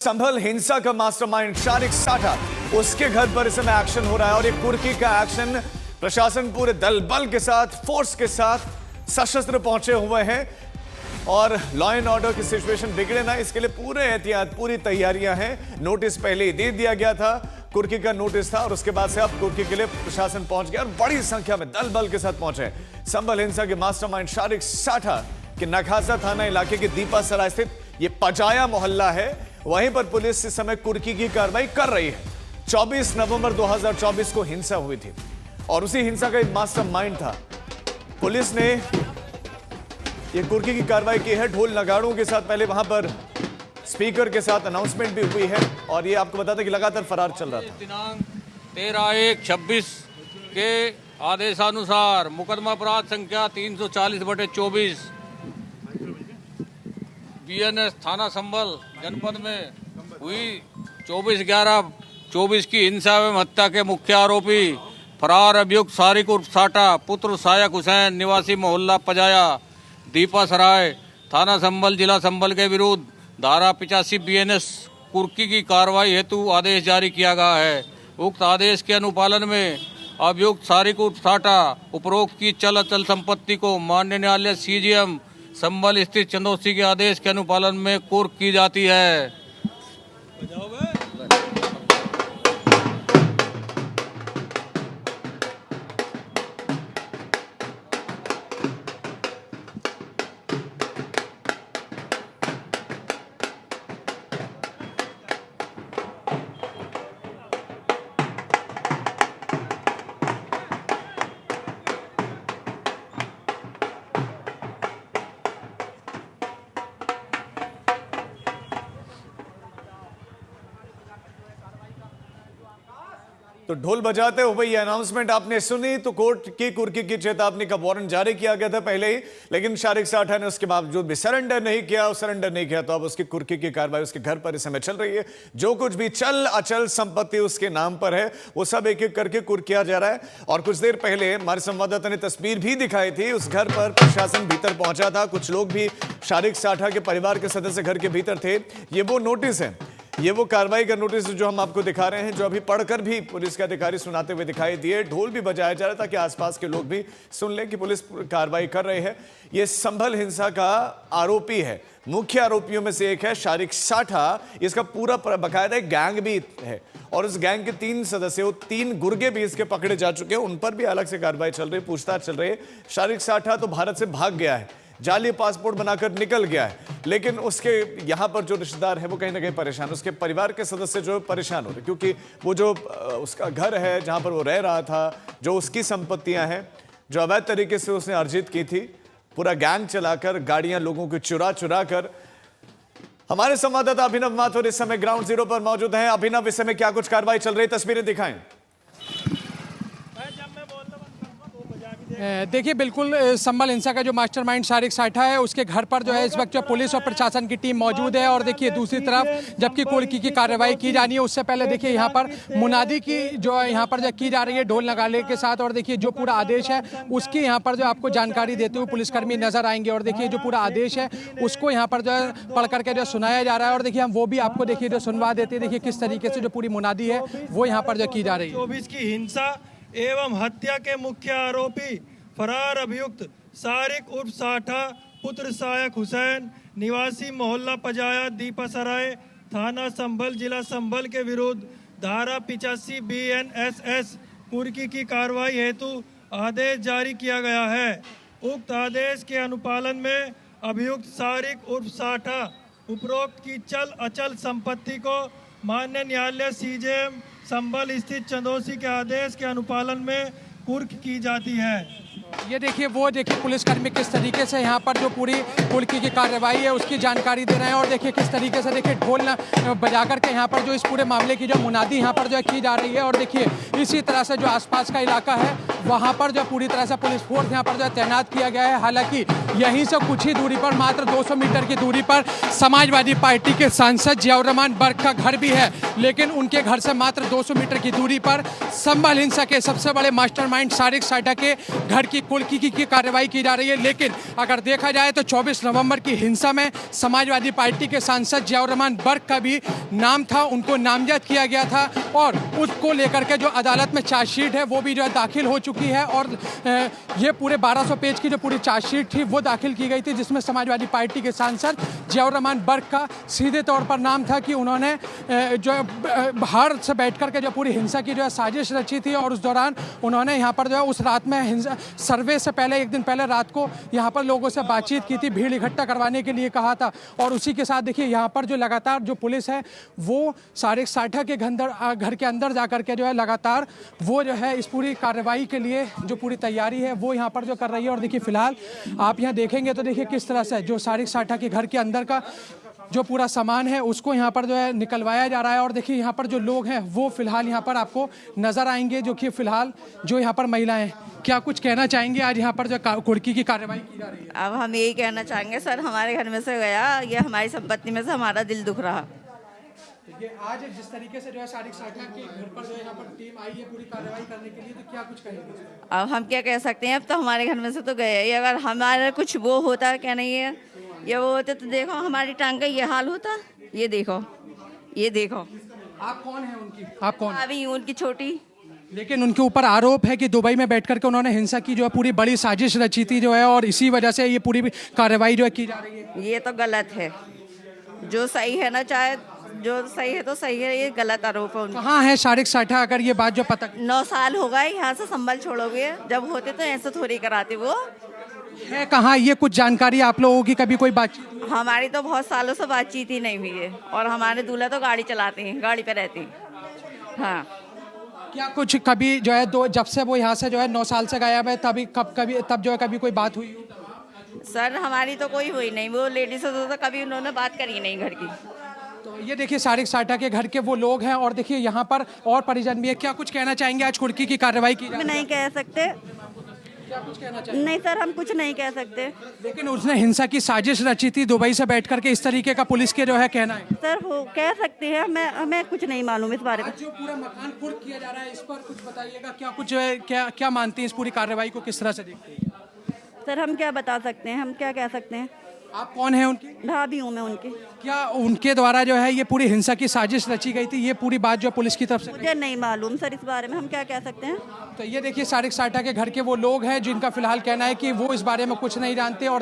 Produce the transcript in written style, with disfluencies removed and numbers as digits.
संभल हिंसा का मास्टरमाइंड शारिक साठा, उसके घर पर इस समय एक्शन हो रहा है और ये कुर्की का एक्शन प्रशासन पूरे दल बल के साथ, फोर्स के साथ सशस्त्र पहुंचे हुए हैं और लॉ एंड ऑर्डर की सिचुएशन बिगड़े ना, इसके लिए पूरे एहतियात, पूरी तैयारियां हैं। नोटिस पहले ही दे दिया गया था, कुर्की का नोटिस था और उसके बाद से अब कुर्की के लिए प्रशासन पहुंच गया और बड़ी संख्या में दल बल के साथ पहुंचे। संभल हिंसा के मास्टरमाइंड शारिक साठा के नखासा थाना इलाके के दीपा सराय स्थित ये पजाया मोहल्ला है, वहीं पर पुलिस इस समय कुर्की की कार्रवाई कर रही है। 24 नवंबर 2024 को हिंसा हुई थी और उसी हिंसा का एक मास्टरमाइंड था। पुलिस ने ये कुर्की की कार्रवाई की है ढोल नगाड़ों के साथ। पहले वहां पर स्पीकर के साथ अनाउंसमेंट भी हुई है और ये आपको बताते कि लगातार फरार चल रहा था। दिनांक 13/1/26 के आदेशानुसार मुकदमा अपराध संख्या 340/24 बीएनएस थाना संभल जनपद में हुई 24/11/24 की हिंसा एवं हत्या के मुख्य आरोपी फरार अभियुक्त शारिक उर्फ साठा पुत्र सायक हुसैन निवासी मोहल्ला पजाया दीपा सराय थाना संभल जिला संभल के विरुद्ध धारा 85 बीएनएस कुर्की की कार्रवाई हेतु आदेश जारी किया गया है। उक्त आदेश के अनुपालन में अभियुक्त शारिक उर्फ साठा उपरोक्त की चल अचल संपत्ति को माननीय न्यायालय सीजीएम संभल स्थित चंदोसी के आदेश के अनुपालन में कुर्क की जाती है। तो ढोल बजाते हुए ये अनाउंसमेंट आपने सुनी तो कोर्ट की कुर्की की चेतावनी का वारंट जारी किया गया था पहले ही, लेकिन शारिक साठा ने उसके बावजूद भी सरेंडर नहीं किया तो अब उसकी कुर्की की कार्रवाई उसके घर पर इस समय चल रही है। जो कुछ भी चल अचल संपत्ति उसके नाम पर है वो सब एक एक करके कुर्क किया जा रहा है। और कुछ देर पहले हमारे संवाददाता ने तस्वीर भी दिखाई थी, उस घर पर प्रशासन भीतर पहुंचा था, कुछ लोग भी शारिक साठा के परिवार के सदस्य घर के भीतर थे। ये वो नोटिस है, ये वो कार्रवाई का नोटिस जो हम आपको दिखा रहे हैं, जो अभी पढ़कर भी पुलिस के अधिकारी सुनाते हुए दिखाई दिए। ढोल भी बजाया जा रहा था ताकि आसपास के लोग भी सुन लें कि पुलिस कार्रवाई कर रही है। ये संभल हिंसा का आरोपी है, मुख्य आरोपियों में से एक है शारिक साठा। इसका पूरा बकायदा एक गैंग भी है और उस गैंग के 3 सदस्य, 3 गुर्गे भी इसके पकड़े जा चुके हैं, उन पर भी अलग से कार्रवाई चल रही है, पूछताछ चल रही है। शारिक साठा तो भारत से भाग गया है, जाली पासपोर्ट बनाकर निकल गया है, लेकिन उसके यहाँ पर जो रिश्तेदार है वो कहीं ना कहीं परेशान, उसके परिवार के सदस्य जो परेशान हो रहे, क्योंकि वो जो उसका घर है जहाँ पर वो रह रहा था, जो उसकी संपत्तियाँ हैं जो अवैध तरीके से उसने अर्जित की थी, पूरा गैंग चलाकर गाड़ियां लोगों की चुरा कर। हमारे संवाददाता अभिनव माथुर इस समय ग्राउंड जीरो पर मौजूद हैं। अभिनव, इस समय क्या कुछ कार्रवाई चल रही, तस्वीरें दिखाएं। देखिए, बिल्कुल संभल हिंसा का जो मास्टरमाइंड शारिक साठा है उसके घर पर जो है इस वक्त जो पुलिस और प्रशासन की टीम मौजूद है। और देखिए दूसरी तरफ जबकि कुर्की की कार्रवाई की जानी है, उससे पहले देखिए यहाँ पर मुनादी की जो है यहाँ पर जो की जा रही है ढोल नगाड़े के साथ। और देखिए जो पूरा आदेश है उसकी यहाँ पर जो आपको जानकारी देते हुए पुलिसकर्मी नजर आएंगे। और देखिए जो पूरा आदेश है उसको यहाँ पर जो है पढ़ करके जो सुनाया जा रहा है और देखिए हम वो भी आपको देखिए जो सुनवा देते हैं। देखिए किस तरीके से जो पूरी मुनादी है वो यहाँ पर जो की जा रही है। 24 की हिंसा एवं हत्या के मुख्य आरोपी फरार अभियुक्त शारिक उर्फ साठा पुत्र सायक हुसैन निवासी मोहल्ला पजाया दीपा सराय थाना संभल जिला संभल के विरुद्ध धारा 85 बीएनएस कुर्की की कार्रवाई हेतु आदेश जारी किया गया है। उक्त आदेश के अनुपालन में अभियुक्त शारिक उर्फ साठा उपरोक्त की चल अचल संपत्ति को माननीय न्यायालय सीजेएम संभल स्थित चंदोसी के आदेश के अनुपालन में कुर्क की जाती है। ये देखिए पुलिसकर्मी किस तरीके से यहाँ पर जो पूरी कुर्की की कार्रवाई है उसकी जानकारी दे रहे हैं। और देखिए किस तरीके से देखिए ढोल बजा करके यहाँ पर जो इस पूरे मामले की जो मुनादी यहाँ पर जो है की जा रही है। और देखिए इसी तरह से जो आसपास का इलाका है वहाँ पर जो पूरी तरह से पुलिस फोर्स यहाँ पर जो तैनात किया गया है। हालांकि यहीं से कुछ ही दूरी पर, मात्र 200 मीटर की दूरी पर समाजवादी पार्टी के सांसद जियाउर रहमान बर्क का घर भी है, लेकिन उनके घर से मात्र 200 मीटर की दूरी पर संभल हिंसा के सबसे बड़े मास्टरमाइंड शारिक साठा के घर की देखिए कुर्की की कार्रवाई की जा रही है। लेकिन अगर देखा जाए तो 24 नवंबर की हिंसा में समाजवादी पार्टी के सांसद जियाउर रहमान बर्क का भी नाम था, उनको नामजद किया गया था और उसको लेकर के जो अदालत में चार्जशीट है वो भी जो है दाखिल हो चुकी है। और ये पूरे 1200 पेज की जो पूरी चार्जशीट थी वो दाखिल की गई थी, जिसमें समाजवादी पार्टी के सांसद जियाउर रहमान बर्क का सीधे तौर पर नाम था कि उन्होंने जो बाहर से बैठ कर के जो पूरी हिंसा की जो है साजिश रची थी और उस दौरान उन्होंने यहाँ पर जो है उस रात में हिंसा सर्वे से पहले एक दिन पहले रात को यहाँ पर लोगों से बातचीत की थी, भीड़ इकट्ठा करवाने के लिए कहा था। और उसी के साथ देखिए यहाँ पर जो लगातार जो पुलिस है वो सारिक साठा के घर के अंदर जा कर के जो है लगातार वो जो है इस पूरी कार्रवाई के लिए जो पूरी तैयारी है वो यहाँ पर जो कर रही है। और देखिए फिलहाल आप यहाँ देखेंगे तो देखिए किस तरह से जो सारिक साठा के घर के अंदर का जो पूरा सामान है उसको यहाँ पर जो है निकलवाया जा रहा है। और देखिए यहाँ पर जो लोग हैं वो फिलहाल यहाँ पर आपको नजर आएंगे, जो कि फिलहाल जो यहाँ पर महिलाएं क्या कुछ कहना चाहेंगे आज यहाँ पर जो कुर्की की कार्रवाई की जा रही है। अब हम यही कहना चाहेंगे सर, हमारे घर में से गया, ये हमारी संपत्ति में से हमारा दिल दुख रहा। ये आज जिस तरीके से जो है सारिक साठा के घर पर जो है यहाँ पर टीम आई है पूरी कार्रवाई करने के लिए, तो क्या कुछ कहेंगे? अब हम क्या कह सकते हैं, अब तो हमारे घर में से तो गए ही। अगर हमारा कुछ वो होता क्या नहीं है, ये वो होते तो देखो हमारी टांग का ये हाल होता। ये देखो, ये देखो। आप कौन है उनकी? आप कौन? अभी उनकी छोटी। लेकिन उनके ऊपर आरोप है कि दुबई में बैठ करके उन्होंने हिंसा की जो है पूरी बड़ी साजिश रची थी जो है, और इसी वजह से ये पूरी कार्रवाई जो है की जा रही है। ये तो गलत है, जो सही है ना, चाहे जो सही है तो सही है, ये गलत आरोप है उनका। कहाँ है सारिक साठा? अगर ये बात जो पता 9 साल हो गए यहाँ से संभल छोड़ोगे, जब होते तो ऐसे थोड़ी कराते वो है। कहाँ ये कुछ जानकारी आप लोगों की कभी कोई बातचीत? हमारी तो बहुत सालों से बातचीत ही नहीं हुई है। और हमारे दूल्हा तो गाड़ी चलाते हैं, गाड़ी पे रहते हैं। हाँ, क्या कुछ कभी जो है जब से वो यहाँ से जो है 9 साल से गायब है तब जो है कभी कोई बात हुई? सर हमारी तो कोई हुई नहीं, वो लेडीज से तो कभी उन्होंने बात करी नहीं घर की। तो ये देखिए सारिक साठा के घर के वो लोग हैं और देखिए यहाँ पर और परिजन भी है। क्या कुछ कहना चाहेंगे? आज कुर्की की कार्रवाई की हम नहीं कह सकते। क्या कुछ कहना चाहेंगे? नहीं सर, हम कुछ नहीं कह सकते। लेकिन उसने हिंसा की साजिश रची थी दुबई से बैठ करके, इस तरीके का पुलिस के जो है कहना है। सर वो कह सकते हैं, हमें कुछ नहीं मालूम इस बारे में। जो पूरा मकान कुर्क किया जा रहा है इस पर कुछ बताइएगा। क्या कुछ है, क्या मानती हैं इस पूरी कार्रवाई को, किस तरह से देखते हैं? सर हम क्या बता सकते हैं, हम क्या कह सकते हैं। आप कौन है उनकी? भाभी हूँ मैं उनकी। क्या उनके द्वारा जो है ये पूरी हिंसा की साजिश रची गई थी, ये पूरी बात जो पुलिस की तरफ से? मुझे नहीं मालूम सर इस बारे में, हम क्या कह सकते हैं। तो ये देखिए सारिक साठा के घर के वो लोग हैं जिनका फिलहाल कहना है कि वो इस बारे में कुछ नहीं जानते। और